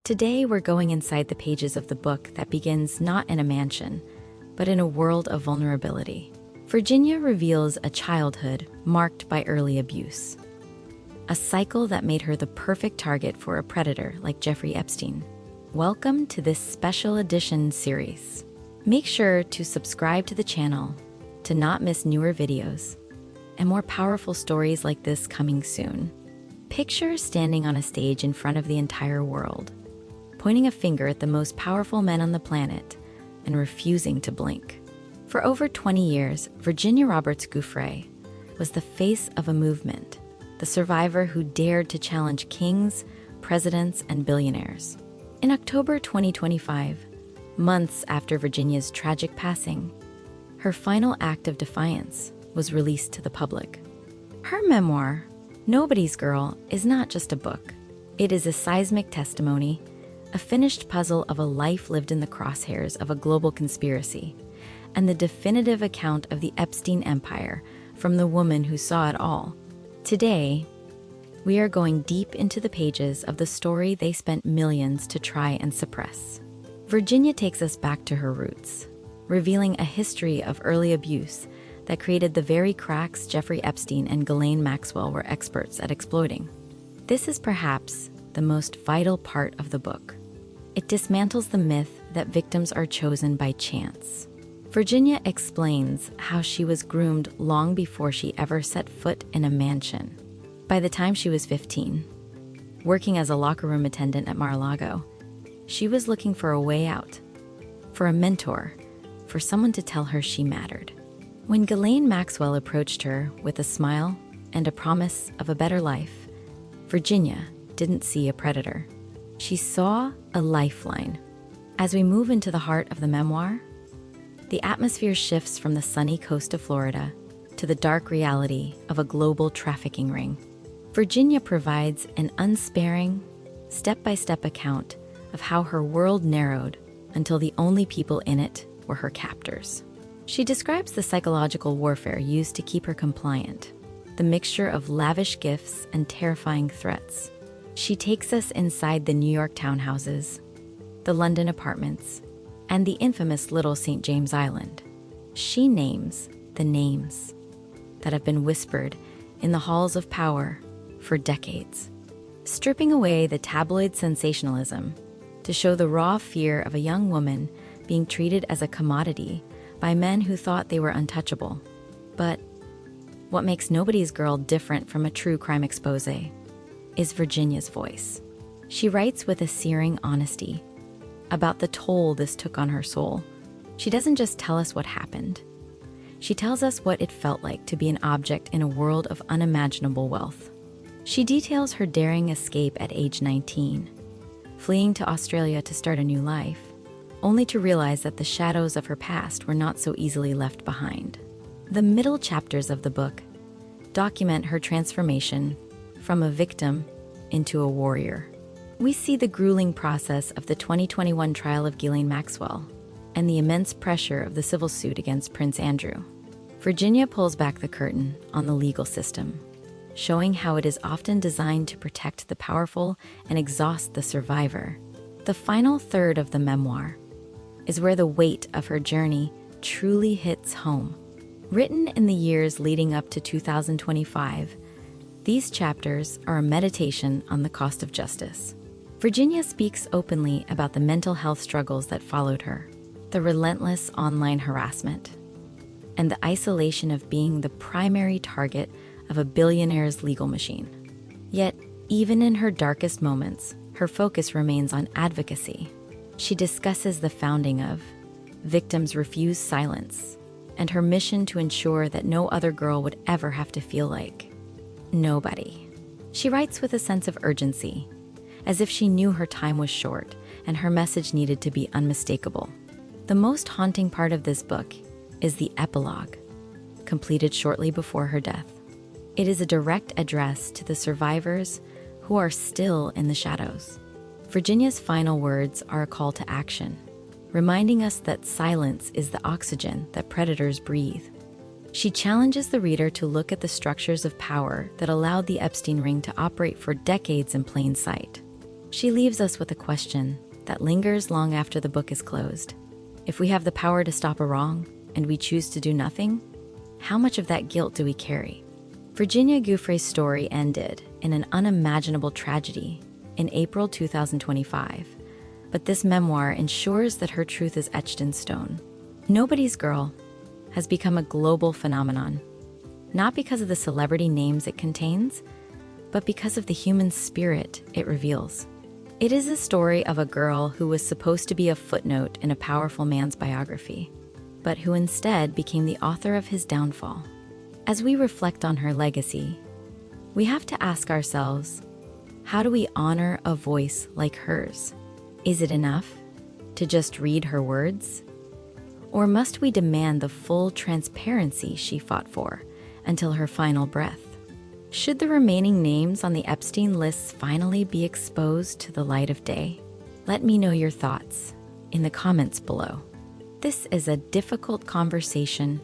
Today, we're going inside the pages of the book that begins not in a mansion, but in a world of vulnerability. Virginia reveals a childhood marked by early abuse, a cycle that made her the perfect target for a predator like Jeffrey Epstein. Welcome to this special edition series. Make sure to subscribe to the channel to not miss newer videos and more powerful stories like this coming soon. Picture standing on a stage in front of the entire world, pointing a finger at the most powerful men on the planet and refusing to blink. For over 20 years, Virginia Roberts Giuffre was the face of a movement, the survivor who dared to challenge kings, presidents, and billionaires. In October 2025, months after Virginia's tragic passing, her final act of defiance was released to the public. Her memoir, Nobody's Girl, is not just a book. It is a seismic testimony, a finished puzzle of a life lived in the crosshairs of a global conspiracy, and the definitive account of the Epstein empire from the woman who saw it all. Today, we are going deep into the pages of the story they spent millions to try and suppress. Virginia takes us back to her roots, revealing a history of early abuse that created the very cracks Jeffrey Epstein and Ghislaine Maxwell were experts at exploiting. This is perhaps the most vital part of the book. It dismantles the myth that victims are chosen by chance. Virginia explains how she was groomed long before she ever set foot in a mansion. By the time she was 15, working as a locker room attendant at Mar-a-Lago, she was looking for a way out, for a mentor, for someone to tell her she mattered. When Ghislaine Maxwell approached her with a smile and a promise of a better life, Virginia didn't see a predator. She saw a lifeline. As we move into the heart of the memoir, the atmosphere shifts from the sunny coast of Florida to the dark reality of a global trafficking ring. Virginia provides an unsparing, step-by-step account of how her world narrowed until the only people in it were her captors. She describes the psychological warfare used to keep her compliant, the mixture of lavish gifts and terrifying threats. She takes us inside the New York townhouses, the London apartments, and the infamous Little St. James Island. She names the names that have been whispered in the halls of power for decades, stripping away the tabloid sensationalism to show the raw fear of a young woman being treated as a commodity by men who thought they were untouchable. But what makes Nobody's Girl different from a true crime expose is Virginia's voice. She writes with a searing honesty about the toll this took on her soul. She doesn't just tell us what happened. She tells us what it felt like to be an object in a world of unimaginable wealth. She details her daring escape at age 19, fleeing to Australia to start a new life, only to realize that the shadows of her past were not so easily left behind. The middle chapters of the book document her transformation from a victim into a warrior. We see the grueling process of the 2021 trial of Ghislaine Maxwell and the immense pressure of the civil suit against Prince Andrew. Virginia pulls back the curtain on the legal system, showing how it is often designed to protect the powerful and exhaust the survivor. The final third of the memoir is where the weight of her journey truly hits home. Written in the years leading up to 2025, these chapters are a meditation on the cost of justice. Virginia speaks openly about the mental health struggles that followed her, the relentless online harassment, and the isolation of being the primary target of a billionaire's legal machine. Yet, even in her darkest moments, her focus remains on advocacy. She discusses the founding of Victims Refuse Silence and her mission to ensure that no other girl would ever have to feel like nobody. She writes with a sense of urgency, as if she knew her time was short and her message needed to be unmistakable. The most haunting part of this book is the epilogue, completed shortly before her death. It is a direct address to the survivors who are still in the shadows. Virginia's final words are a call to action, reminding us that silence is the oxygen that predators breathe. She challenges the reader to look at the structures of power that allowed the Epstein ring to operate for decades in plain sight. She leaves us with a question that lingers long after the book is closed. If we have the power to stop a wrong and we choose to do nothing, how much of that guilt do we carry? Virginia Giuffre's story ended in an unimaginable tragedy in April 2025, but this memoir ensures that her truth is etched in stone. Nobody's Girl has become a global phenomenon, not because of the celebrity names it contains, but because of the human spirit it reveals. It is a story of a girl who was supposed to be a footnote in a powerful man's biography, but who instead became the author of his downfall. As we reflect on her legacy, we have to ask ourselves, how do we honor a voice like hers? Is it enough to just read her words? Or must we demand the full transparency she fought for until her final breath? Should the remaining names on the Epstein lists finally be exposed to the light of day? Let me know your thoughts in the comments below. This is a difficult conversation,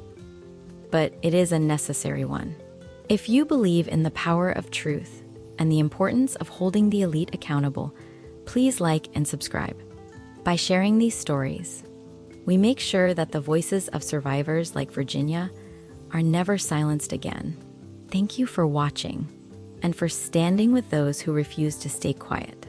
but it is a necessary one. If you believe in the power of truth and the importance of holding the elite accountable, please like and subscribe. By sharing these stories, we make sure that the voices of survivors like Virginia are never silenced again. Thank you for watching and for standing with those who refuse to stay quiet.